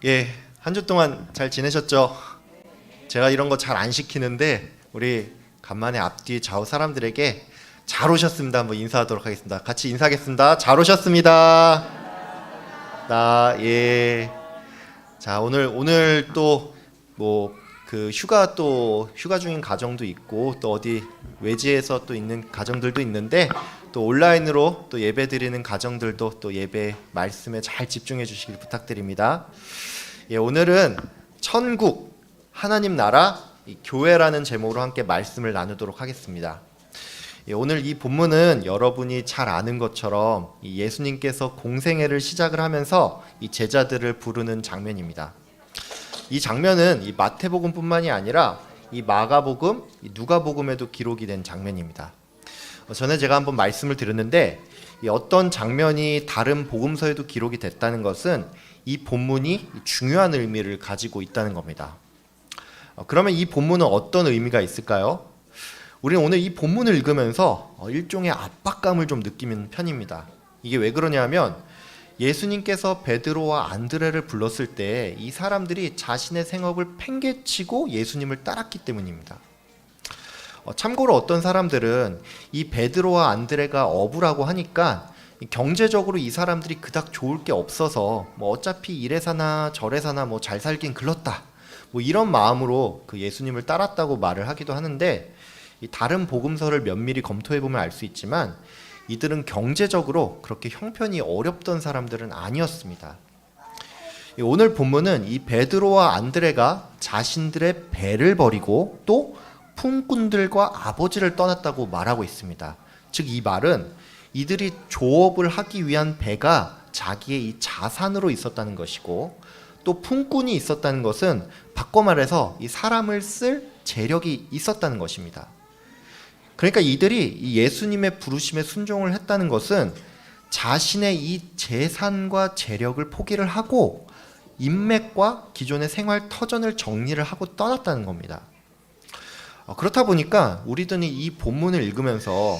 예, 한 주 동안 잘 지내셨죠? 제가 이런 거 잘 안 시키는데 우리 간만에 앞뒤 좌우 사람들에게 잘 오셨습니다 한번 인사하도록 하겠습니다. 같이 인사하겠습니다. 잘 오셨습니다. 예. 자, 오늘 또 뭐 그 휴가 중인 가정도 있고 또 어디 외지에서 또 있는 가정들도 있는데 또 온라인으로 또 예배 드리는 가정들도 또 예배 말씀에 잘 집중해 주시길 부탁드립니다. 예, 오늘은 천국 하나님 나라 교회라는 제목으로 함께 말씀을 나누도록 하겠습니다. 예, 오늘 이 본문은 여러분이 잘 아는 것처럼 예수님께서 공생애를 시작을 하면서 이 제자들을 부르는 장면입니다. 이 장면은 이 마태복음뿐만이 아니라 이 마가복음, 이 누가복음에도 기록이 된 장면입니다. 전에 제가 한번 말씀을 드렸는데 이 어떤 장면이 다른 복음서에도 기록이 됐다는 것은 이 본문이 중요한 의미를 가지고 있다는 겁니다. 그러면 이 본문은 어떤 의미가 있을까요? 우리는 오늘 이 본문을 읽으면서 일종의 압박감을 좀 느끼는 편입니다. 이게 왜 그러냐면 예수님께서 베드로와 안드레를 불렀을 때 이 사람들이 자신의 생업을 팽개치고 예수님을 따랐기 때문입니다. 참고로 어떤 사람들은 이 베드로와 안드레가 어부라고 하니까 경제적으로 이 사람들이 그닥 좋을 게 없어서 뭐 어차피 이래 사나 저래 사나 뭐 잘 살긴 글렀다 뭐 이런 마음으로 그 예수님을 따랐다고 말을 하기도 하는데 이 다른 복음서를 면밀히 검토해 보면 알 수 있지만 이들은 경제적으로 그렇게 형편이 어렵던 사람들은 아니었습니다. 오늘 본문은 이 베드로와 안드레가 자신들의 배를 버리고 또 품꾼들과 아버지를 떠났다고 말하고 있습니다. 즉 이 말은 이들이 조업을 하기 위한 배가 자기의 이 자산으로 있었다는 것이고 또 품꾼이 있었다는 것은 바꿔 말해서 이 사람을 쓸 재력이 있었다는 것입니다. 그러니까 이들이 예수님의 부르심에 순종을 했다는 것은 자신의 이 재산과 재력을 포기를 하고 인맥과 기존의 생활 터전을 정리를 하고 떠났다는 겁니다. 그렇다 보니까 우리들은 이 본문을 읽으면서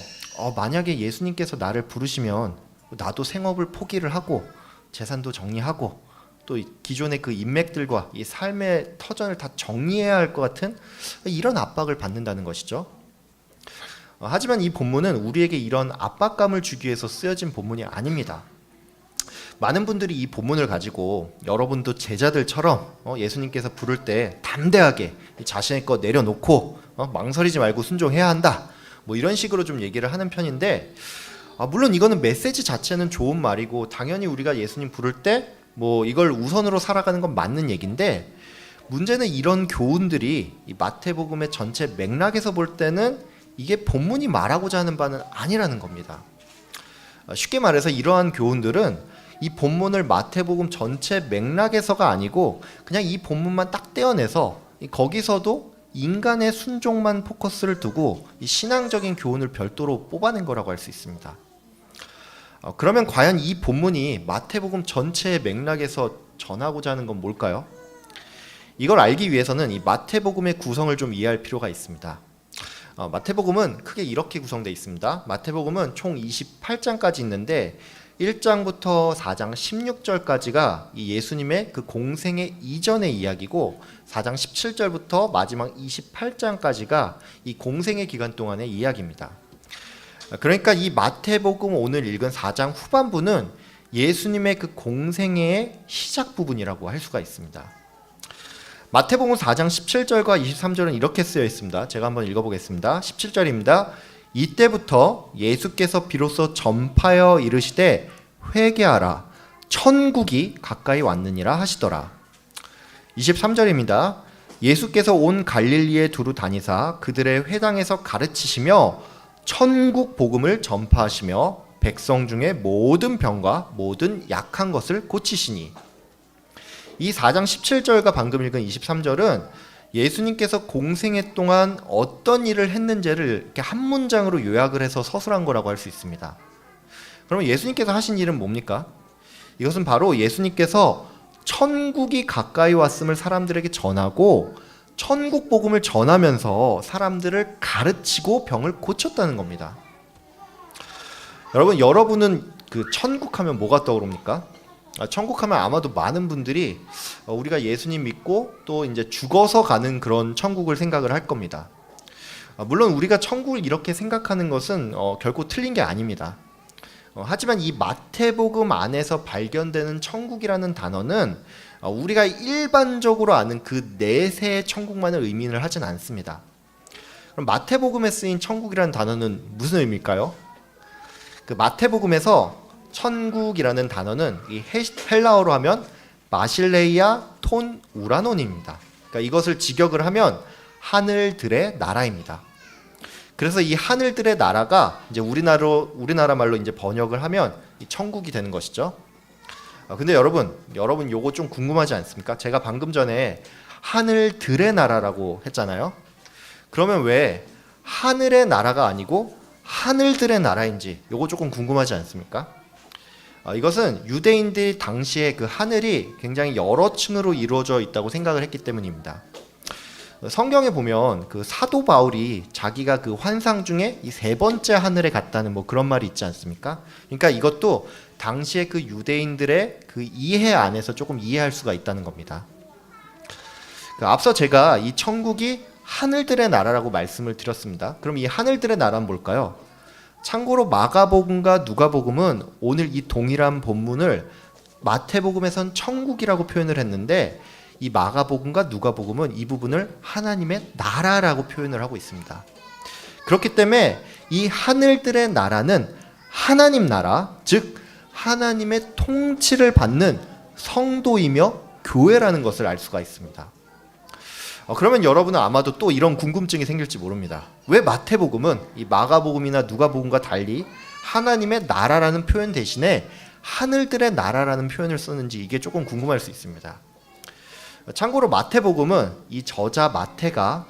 만약에 예수님께서 나를 부르시면 나도 생업을 포기를 하고 재산도 정리하고 또 기존의 그 인맥들과 이 삶의 터전을 다 정리해야 할 것 같은 이런 압박을 받는다는 것이죠. 하지만 이 본문은 우리에게 이런 압박감을 주기 위해서 쓰여진 본문이 아닙니다. 많은 분들이 이 본문을 가지고 여러분도 제자들처럼 예수님께서 부를 때 담대하게 자신의 것 내려놓고 망설이지 말고 순종해야 한다 뭐 이런 식으로 좀 얘기를 하는 편인데 물론 이거는 메시지 자체는 좋은 말이고 당연히 우리가 예수님 부를 때 뭐 이걸 우선으로 살아가는 건 맞는 얘기인데 문제는 이런 교훈들이 이 마태복음의 전체 맥락에서 볼 때는 이게 본문이 말하고자 하는 바는 아니라는 겁니다. 쉽게 말해서 이러한 교훈들은 이 본문을 마태복음 전체 맥락에서가 아니고 그냥 이 본문만 딱 떼어내서 거기서도 인간의 순종만 포커스를 두고 이 신앙적인 교훈을 별도로 뽑아낸 거라고 할 수 있습니다. 그러면 과연 이 본문이 마태복음 전체의 맥락에서 전하고자 하는 건 뭘까요? 이걸 알기 위해서는 이 마태복음의 구성을 좀 이해할 필요가 있습니다. 마태복음은 크게 이렇게 구성되어 있습니다. 마태복음은 총 28장까지 있는데 1장부터 4장 16절까지가 이 예수님의 그 공생의 이전의 이야기고 4장 17절부터 마지막 28장까지가 이 공생의 기간 동안의 이야기입니다. 그러니까 이 마태복음 오늘 읽은 4장 후반부는 예수님의 그 공생애의 시작 부분이라고 할 수가 있습니다. 마태복음 4장 17절과 23절은 이렇게 쓰여 있습니다. 제가 한번 읽어보겠습니다. 17절입니다. 이때부터 예수께서 비로소 전파하여 이르시되 회개하라 천국이 가까이 왔느니라 하시더라. 23절입니다. 예수께서 온 갈릴리에 두루 다니사 그들의 회당에서 가르치시며 천국 복음을 전파하시며 백성 중에 모든 병과 모든 약한 것을 고치시니. 이 4장 17절과 방금 읽은 23절은 예수님께서 공생애 동안 어떤 일을 했는지를 이렇게 한 문장으로 요약을 해서 서술한 거라고 할 수 있습니다. 그러면 예수님께서 하신 일은 뭡니까? 이것은 바로 예수님께서 천국이 가까이 왔음을 사람들에게 전하고 천국 복음을 전하면서 사람들을 가르치고 병을 고쳤다는 겁니다. 여러분은 그 천국 하면 뭐가 떠오릅니까? 천국하면 아마도 많은 분들이 우리가 예수님 믿고 또 이제 죽어서 가는 그런 천국을 생각을 할 겁니다. 물론 우리가 천국을 이렇게 생각하는 것은 결코 틀린 게 아닙니다. 하지만 이 마태복음 안에서 발견되는 천국이라는 단어는 우리가 일반적으로 아는 그 내세의 천국만을 의미를 하진 않습니다. 그럼 마태복음에 쓰인 천국이라는 단어는 무슨 의미일까요? 그 마태복음에서 천국이라는 단어는 이 헬라어로 하면 마실레이아 톤 우라논입니다. 그러니까 이것을 직역을 하면 하늘들의 나라입니다. 그래서 이 하늘들의 나라가 이제 우리나라 말로 이제 번역을 하면 이 천국이 되는 것이죠. 근데 여러분 요거 좀 궁금하지 않습니까? 제가 방금 전에 하늘들의 나라라고 했잖아요. 그러면 왜 하늘의 나라가 아니고 하늘들의 나라인지 요거 조금 궁금하지 않습니까? 이것은 유대인들 당시에 그 하늘이 굉장히 여러 층으로 이루어져 있다고 생각을 했기 때문입니다. 성경에 보면 그 사도 바울이 자기가 그 환상 중에 이 세 번째 하늘에 갔다는 뭐 그런 말이 있지 않습니까? 그러니까 이것도 당시에 그 유대인들의 그 이해 안에서 조금 이해할 수가 있다는 겁니다. 앞서 제가 이 천국이 하늘들의 나라라고 말씀을 드렸습니다. 그럼 이 하늘들의 나라는 뭘까요? 참고로 마가복음과 누가복음은 오늘 이 동일한 본문을 마태복음에선 천국이라고 표현을 했는데 이 마가복음과 누가복음은 이 부분을 하나님의 나라라고 표현을 하고 있습니다. 그렇기 때문에 이 하늘들의 나라는 하나님 나라, 즉 하나님의 통치를 받는 성도이며 교회라는 것을 알 수가 있습니다. 그러면 여러분은 아마도 또 이런 궁금증이 생길지 모릅니다. 왜 마태복음은 이 마가복음이나 누가복음과 달리 하나님의 나라라는 표현 대신에 하늘들의 나라라는 표현을 썼는지 이게 조금 궁금할 수 있습니다. 참고로 마태복음은 이 저자 마태가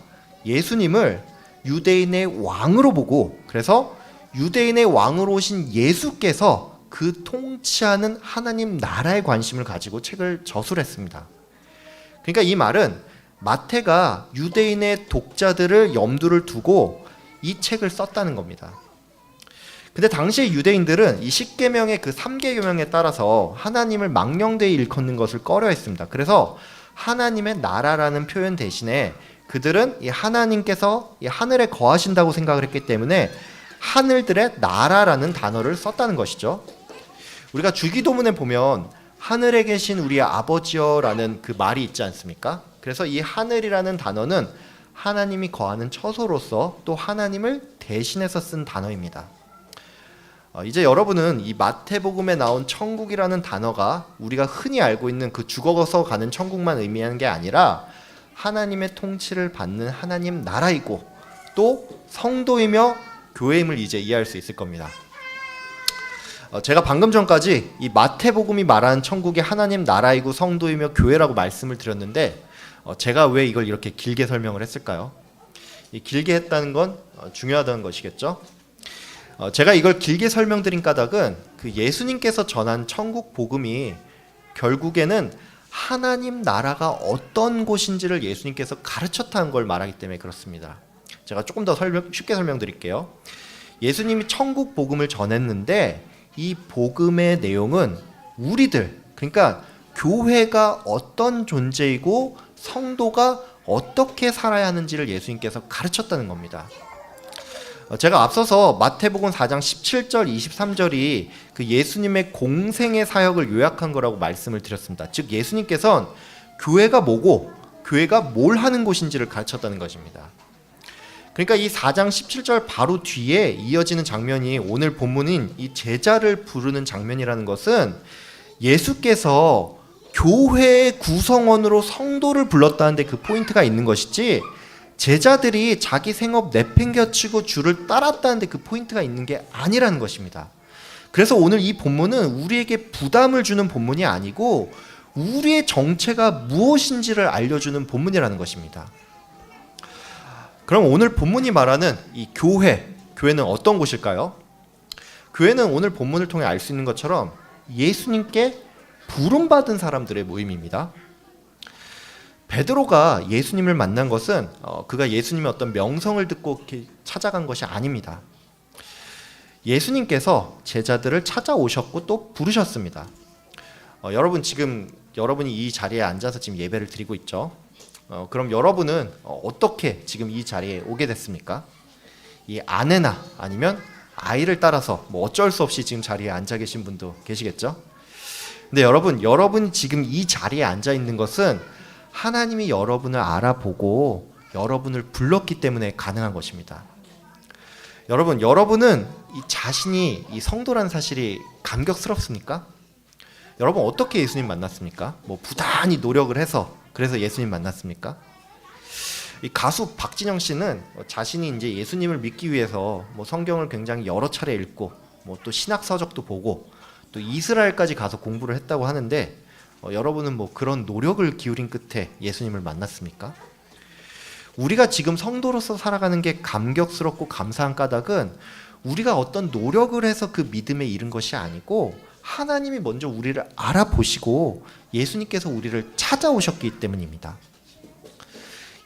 예수님을 유대인의 왕으로 보고 그래서 유대인의 왕으로 오신 예수께서 그 통치하는 하나님 나라에 관심을 가지고 책을 저술했습니다. 그러니까 이 말은 마태가 유대인의 독자들을 염두를 두고 이 책을 썼다는 겁니다. 근데 당시의 유대인들은 이 십계명의 그 3계명에 따라서 하나님을 망령되이 일컫는 것을 꺼려했습니다. 그래서 하나님의 나라라는 표현 대신에 그들은 이 하나님께서 이 하늘에 거하신다고 생각을 했기 때문에 하늘들의 나라라는 단어를 썼다는 것이죠. 우리가 주기도문에 보면 하늘에 계신 우리 아버지여라는 그 말이 있지 않습니까? 그래서 이 하늘이라는 단어는 하나님이 거하는 처소로서 또 하나님을 대신해서 쓴 단어입니다. 이제 여러분은 이 마태복음에 나온 천국이라는 단어가 우리가 흔히 알고 있는 그 죽어서 가는 천국만 의미하는 게 아니라 하나님의 통치를 받는 하나님 나라이고 또 성도이며 교회임을 이제 이해할 수 있을 겁니다. 제가 방금 전까지 이 마태복음이 말하는 천국이 하나님 나라이고 성도이며 교회라고 말씀을 드렸는데 제가 왜 이걸 이렇게 길게 설명을 했을까요? 이 길게 했다는 건 중요하다는 것이겠죠? 제가 이걸 길게 설명드린 까닭은 그 예수님께서 전한 천국 복음이 결국에는 하나님 나라가 어떤 곳인지를 예수님께서 가르쳤다는 걸 말하기 때문에 그렇습니다. 제가 조금 더 쉽게 설명드릴게요. 예수님이 천국 복음을 전했는데 이 복음의 내용은 우리들, 그러니까 교회가 어떤 존재이고 성도가 어떻게 살아야 하는지를 예수님께서 가르쳤다는 겁니다. 제가 앞서서 마태복음 4장 17절 23절이 그 예수님의 공생의 사역을 요약한 거라고 말씀을 드렸습니다. 즉 예수님께서는 교회가 뭐고 교회가 뭘 하는 곳인지를 가르쳤다는 것입니다. 그러니까 이 4장 17절 바로 뒤에 이어지는 장면이 오늘 본문인 이 제자를 부르는 장면이라는 것은 예수께서 교회의 구성원으로 성도를 불렀다는데 그 포인트가 있는 것이지 제자들이 자기 생업 내팽겨치고 주를 따랐다는데 그 포인트가 있는 게 아니라는 것입니다. 그래서 오늘 이 본문은 우리에게 부담을 주는 본문이 아니고 우리의 정체가 무엇인지를 알려주는 본문이라는 것입니다. 그럼 오늘 본문이 말하는 이 교회는 어떤 곳일까요? 교회는 오늘 본문을 통해 알 수 있는 것처럼 예수님께 부름받은 사람들의 모임입니다. 베드로가 예수님을 만난 것은 그가 예수님의 어떤 명성을 듣고 이렇게 찾아간 것이 아닙니다. 예수님께서 제자들을 찾아오셨고 또 부르셨습니다. 여러분 지금 여러분이 이 자리에 앉아서 지금 예배를 드리고 있죠. 그럼 여러분은 어떻게 지금 이 자리에 오게 됐습니까? 이 아내나 아니면 아이를 따라서 뭐 어쩔 수 없이 지금 자리에 앉아 계신 분도 계시겠죠. 근데 여러분이 지금 이 자리에 앉아 있는 것은 하나님이 여러분을 알아보고 여러분을 불렀기 때문에 가능한 것입니다. 여러분은 이 자신이 이 성도란 사실이 감격스럽습니까? 여러분 어떻게 예수님 만났습니까? 뭐 부단히 노력을 해서 그래서 예수님 만났습니까? 이 가수 박진영 씨는 자신이 이제 예수님을 믿기 위해서 뭐 성경을 굉장히 여러 차례 읽고 뭐 또 신학 서적도 보고 또 이스라엘까지 가서 공부를 했다고 하는데 여러분은 뭐 그런 노력을 기울인 끝에 예수님을 만났습니까? 우리가 지금 성도로서 살아가는 게 감격스럽고 감사한 까닭은 우리가 어떤 노력을 해서 그 믿음에 이른 것이 아니고 하나님이 먼저 우리를 알아보시고 예수님께서 우리를 찾아오셨기 때문입니다.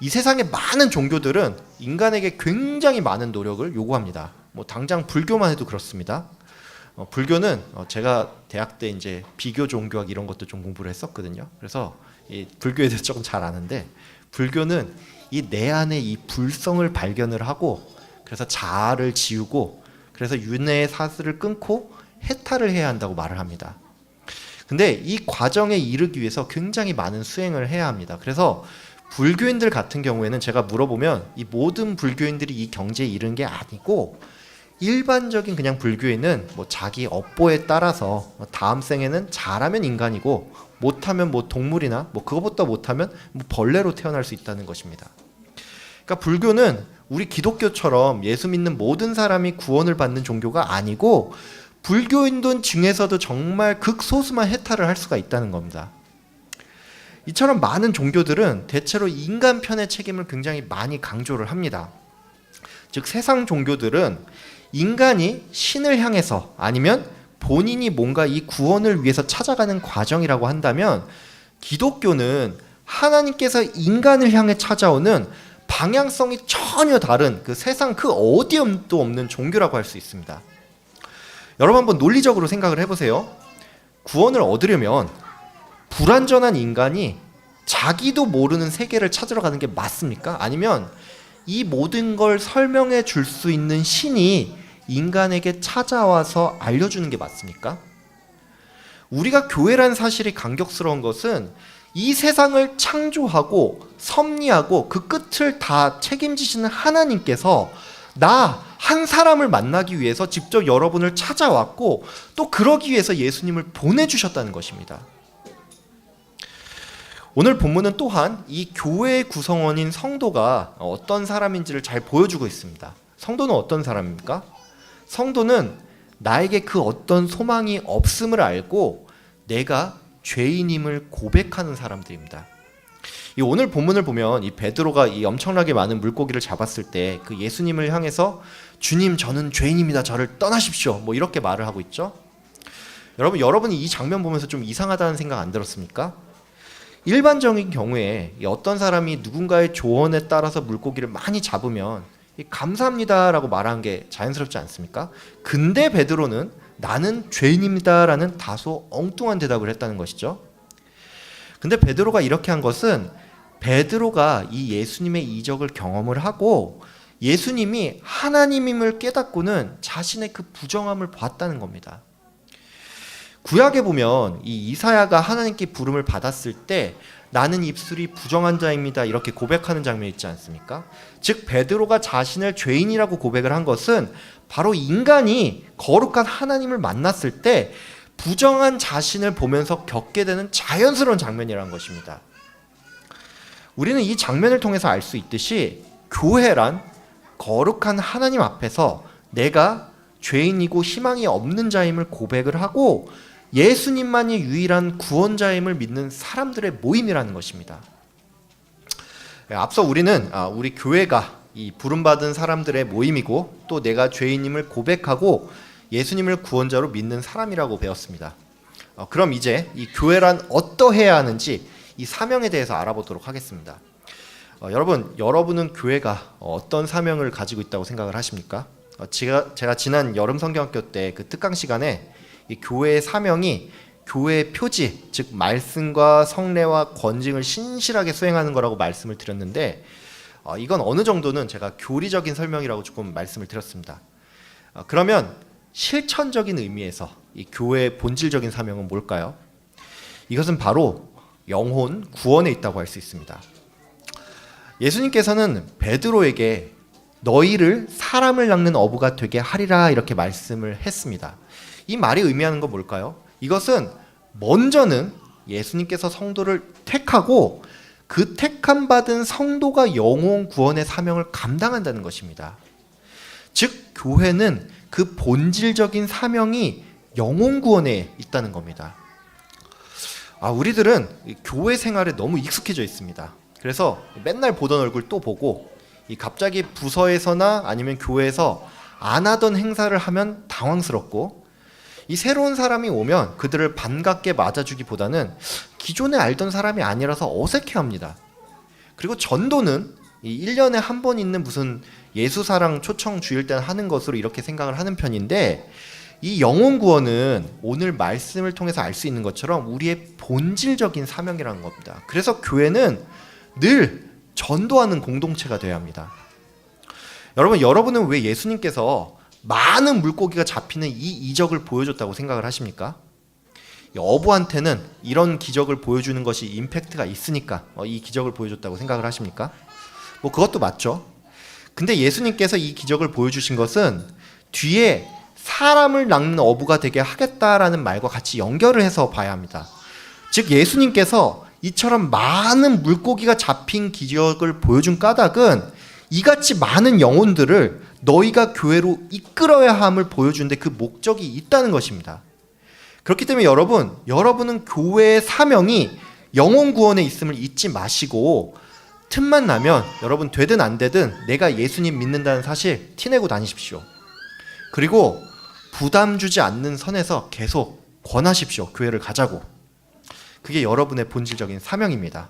이 세상의 많은 종교들은 인간에게 굉장히 많은 노력을 요구합니다. 뭐 당장 불교만 해도 그렇습니다. 불교는 제가 대학 때 이제 비교 종교학 이런 것도 좀 공부를 했었거든요. 그래서 이 불교에 대해서 조금 잘 아는데 불교는 이 내 안에 이 불성을 발견을 하고 그래서 자아를 지우고 그래서 윤회의 사슬을 끊고 해탈을 해야 한다고 말을 합니다. 근데 이 과정에 이르기 위해서 굉장히 많은 수행을 해야 합니다. 그래서 불교인들 같은 경우에는 제가 물어보면 이 모든 불교인들이 이 경지에 이른 게 아니고 일반적인 그냥 불교인은 뭐 자기 업보에 따라서 다음 생에는 잘하면 인간이고 못하면 뭐 동물이나 뭐 그것보다 못하면 뭐 벌레로 태어날 수 있다는 것입니다. 그러니까 불교는 우리 기독교처럼 예수 믿는 모든 사람이 구원을 받는 종교가 아니고 불교인들 중에서도 정말 극소수만 해탈을 할 수가 있다는 겁니다. 이처럼 많은 종교들은 대체로 인간 편의 책임을 굉장히 많이 강조를 합니다. 즉 세상 종교들은 인간이 신을 향해서 아니면 본인이 뭔가 이 구원을 위해서 찾아가는 과정이라고 한다면 기독교는 하나님께서 인간을 향해 찾아오는 방향성이 전혀 다른 그 세상 그 어디에도 없는 종교라고 할 수 있습니다. 여러분 한번 논리적으로 생각을 해보세요. 구원을 얻으려면 불완전한 인간이 자기도 모르는 세계를 찾으러 가는 게 맞습니까? 아니면 이 모든 걸 설명해 줄 수 있는 신이 인간에게 찾아와서 알려주는 게 맞습니까? 우리가 교회라는 사실이 감격스러운 것은 이 세상을 창조하고 섭리하고 그 끝을 다 책임지시는 하나님께서 나 한 사람을 만나기 위해서 직접 여러분을 찾아왔고 또 그러기 위해서 예수님을 보내주셨다는 것입니다. 오늘 본문은 또한 이 교회의 구성원인 성도가 어떤 사람인지를 잘 보여주고 있습니다. 성도는 어떤 사람입니까? 성도는 나에게 그 어떤 소망이 없음을 알고 내가 죄인임을 고백하는 사람들입니다. 이 오늘 본문을 보면 이 베드로가 이 엄청나게 많은 물고기를 잡았을 때 그 예수님을 향해서 주님 저는 죄인입니다. 저를 떠나십시오. 뭐 이렇게 말을 하고 있죠. 여러분이 이 장면 보면서 좀 이상하다는 생각 안 들었습니까? 일반적인 경우에 어떤 사람이 누군가의 조언에 따라서 물고기를 많이 잡으면 감사합니다라고 말하는 게 자연스럽지 않습니까? 근데 베드로는 나는 죄인입니다라는 다소 엉뚱한 대답을 했다는 것이죠. 근데 베드로가 이렇게 한 것은 베드로가 이 예수님의 이적을 경험을 하고 예수님이 하나님임을 깨닫고는 자신의 그 부정함을 봤다는 겁니다. 구약에 보면 이 이사야가 하나님께 부름을 받았을 때 나는 입술이 부정한 자입니다 이렇게 고백하는 장면이 있지 않습니까? 즉 베드로가 자신을 죄인이라고 고백을 한 것은 바로 인간이 거룩한 하나님을 만났을 때 부정한 자신을 보면서 겪게 되는 자연스러운 장면이라는 것입니다. 우리는 이 장면을 통해서 알 수 있듯이 교회란 거룩한 하나님 앞에서 내가 죄인이고 희망이 없는 자임을 고백을 하고 예수님만이 유일한 구원자임을 믿는 사람들의 모임이라는 것입니다. 앞서 우리는 우리 교회가 이 부름받은 사람들의 모임이고 또 내가 죄인임을 고백하고 예수님을 구원자로 믿는 사람이라고 배웠습니다. 그럼 이제 이 교회란 어떠해야 하는지 이 사명에 대해서 알아보도록 하겠습니다. 여러분은 교회가 어떤 사명을 가지고 있다고 생각을 하십니까? 제가 지난 여름 성경학교 때 그 특강 시간에 이 교회의 사명이 교회의 표지, 즉 말씀과 성례와 권징을 신실하게 수행하는 거라고 말씀을 드렸는데 이건 어느 정도는 제가 교리적인 설명이라고 조금 말씀을 드렸습니다. 그러면 실천적인 의미에서 이 교회의 본질적인 사명은 뭘까요? 이것은 바로 영혼 구원에 있다고 할 수 있습니다. 예수님께서는 베드로에게 너희를 사람을 낚는 어부가 되게 하리라 이렇게 말씀을 했습니다. 이 말이 의미하는 건 뭘까요? 이것은 먼저는 예수님께서 성도를 택하고 그 택함 받은 성도가 영혼 구원의 사명을 감당한다는 것입니다. 즉 교회는 그 본질적인 사명이 영혼 구원에 있다는 겁니다. 우리들은 교회 생활에 너무 익숙해져 있습니다. 그래서 맨날 보던 얼굴 또 보고 갑자기 부서에서나 아니면 교회에서 안 하던 행사를 하면 당황스럽고 이 새로운 사람이 오면 그들을 반갑게 맞아주기보다는 기존에 알던 사람이 아니라서 어색해합니다. 그리고 전도는 1년에 한 번 있는 무슨 예수사랑 초청 주일 때 하는 것으로 이렇게 생각을 하는 편인데 이 영혼 구원은 오늘 말씀을 통해서 알 수 있는 것처럼 우리의 본질적인 사명이라는 겁니다. 그래서 교회는 늘 전도하는 공동체가 되어야 합니다. 여러분은 왜 예수님께서 많은 물고기가 잡히는 이 이적을 보여줬다고 생각을 하십니까? 어부한테는 이런 기적을 보여주는 것이 임팩트가 있으니까 이 기적을 보여줬다고 생각을 하십니까? 그것도 맞죠. 근데 예수님께서 이 기적을 보여주신 것은 뒤에 사람을 낚는 어부가 되게 하겠다라는 말과 같이 연결을 해서 봐야 합니다. 즉 예수님께서 이처럼 많은 물고기가 잡힌 기적을 보여준 까닭은 이같이 많은 영혼들을 너희가 교회로 이끌어야 함을 보여주는데 그 목적이 있다는 것입니다. 그렇기 때문에 여러분은 교회의 사명이 영혼 구원에 있음을 잊지 마시고 틈만 나면 여러분 되든 안 되든 내가 예수님 믿는다는 사실 티내고 다니십시오. 그리고 부담 주지 않는 선에서 계속 권하십시오. 교회를 가자고. 그게 여러분의 본질적인 사명입니다.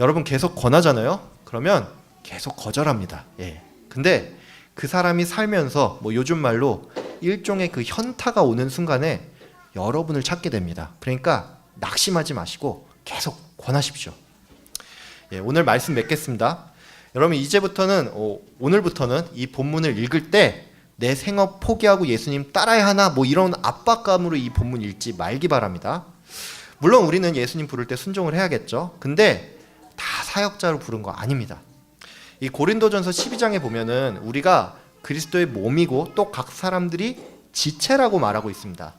여러분 계속 권하잖아요. 그러면 계속 거절합니다. 근데 그 사람이 살면서 요즘 말로 일종의 그 현타가 오는 순간에 여러분을 찾게 됩니다. 그러니까 낙심하지 마시고 계속 권하십시오. 오늘 말씀 맺겠습니다. 여러분 이제부터는 오늘부터는 이 본문을 읽을 때 내 생업 포기하고 예수님 따라야 하나 이런 압박감으로 이 본문 읽지 말기 바랍니다. 물론 우리는 예수님 부를 때 순종을 해야겠죠. 근데 다 사역자로 부른 거 아닙니다. 이 고린도전서 12장에 보면은 우리가 그리스도의 몸이고 또 각 사람들이 지체라고 말하고 있습니다.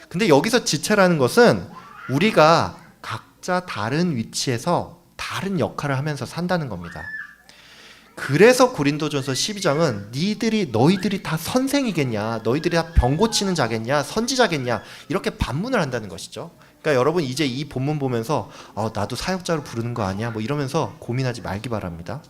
근데 여기서 지체라는 것은 우리가 각자 다른 위치에서 다른 역할을 하면서 산다는 겁니다. 그래서 고린도전서 12장은 너희들이 다 선생이겠냐, 너희들이 다 병 고치는 자겠냐, 선지자겠냐 이렇게 반문을 한다는 것이죠. 그러니까 여러분 이제 이 본문 보면서 나도 사역자로 부르는 거 아니야 이러면서 고민하지 말기 바랍니다.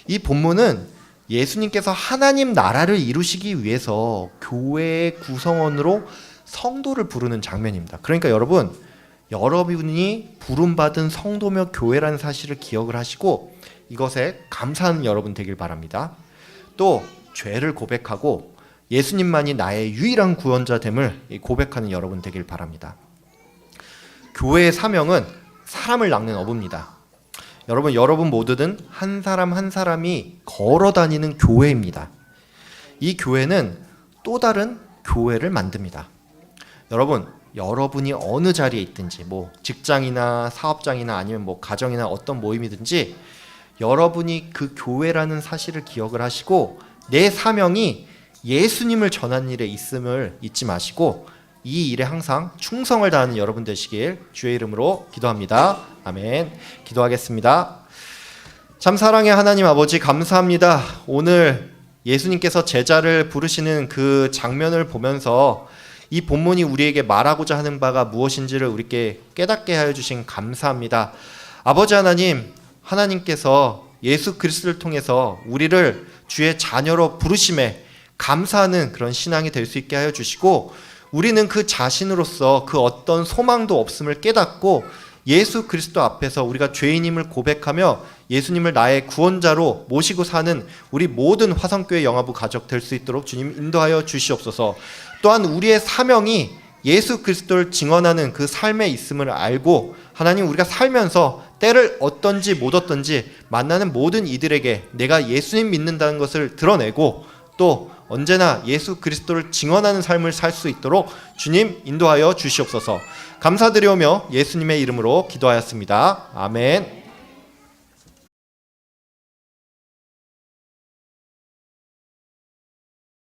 이 본문은 예수님께서 하나님 나라를 이루시기 위해서 교회의 구성원으로 성도를 부르는 장면입니다. 그러니까 여러분이 부름받은 성도며 교회라는 사실을 기억을 하시고 이것에 감사하는 여러분 되길 바랍니다. 또 죄를 고백하고 예수님만이 나의 유일한 구원자됨을 고백하는 여러분 되길 바랍니다. 교회의 사명은 사람을 낚는 어부입니다. 여러분 모두는 한 사람 한 사람이 걸어다니는 교회입니다. 이 교회는 또 다른 교회를 만듭니다. 여러분이 어느 자리에 있든지 직장이나 사업장이나 아니면 가정이나 어떤 모임이든지 여러분이 그 교회라는 사실을 기억을 하시고 내 사명이 예수님을 전하는 일에 있음을 잊지 마시고 이 일에 항상 충성을 다하는 여러분 되시길 주의 이름으로 기도합니다. 아멘. 기도하겠습니다. 참 사랑의 하나님 아버지 감사합니다. 오늘 예수님께서 제자를 부르시는 그 장면을 보면서 이 본문이 우리에게 말하고자 하는 바가 무엇인지를 우리께 깨닫게 하여 주신 감사합니다. 아버지 하나님께서 예수 그리스도를 통해서 우리를 주의 자녀로 부르심에 감사하는 그런 신앙이 될 수 있게 하여 주시고 우리는 그 자신으로서 그 어떤 소망도 없음을 깨닫고 예수 그리스도 앞에서 우리가 죄인임을 고백하며 예수님을 나의 구원자로 모시고 사는 우리 모든 화성교회 영화부 가족 될 수 있도록 주님 인도하여 주시옵소서. 또한 우리의 사명이 예수 그리스도를 증언하는 그 삶에 있음을 알고 하나님 우리가 살면서 때를 얻든지 못 얻든지 만나는 모든 이들에게 내가 예수님 믿는다는 것을 드러내고 또 언제나 예수 그리스도를 증언하는 삶을 살 수 있도록 주님 인도하여 주시옵소서. 감사드리오며 예수님의 이름으로 기도하였습니다. 아멘.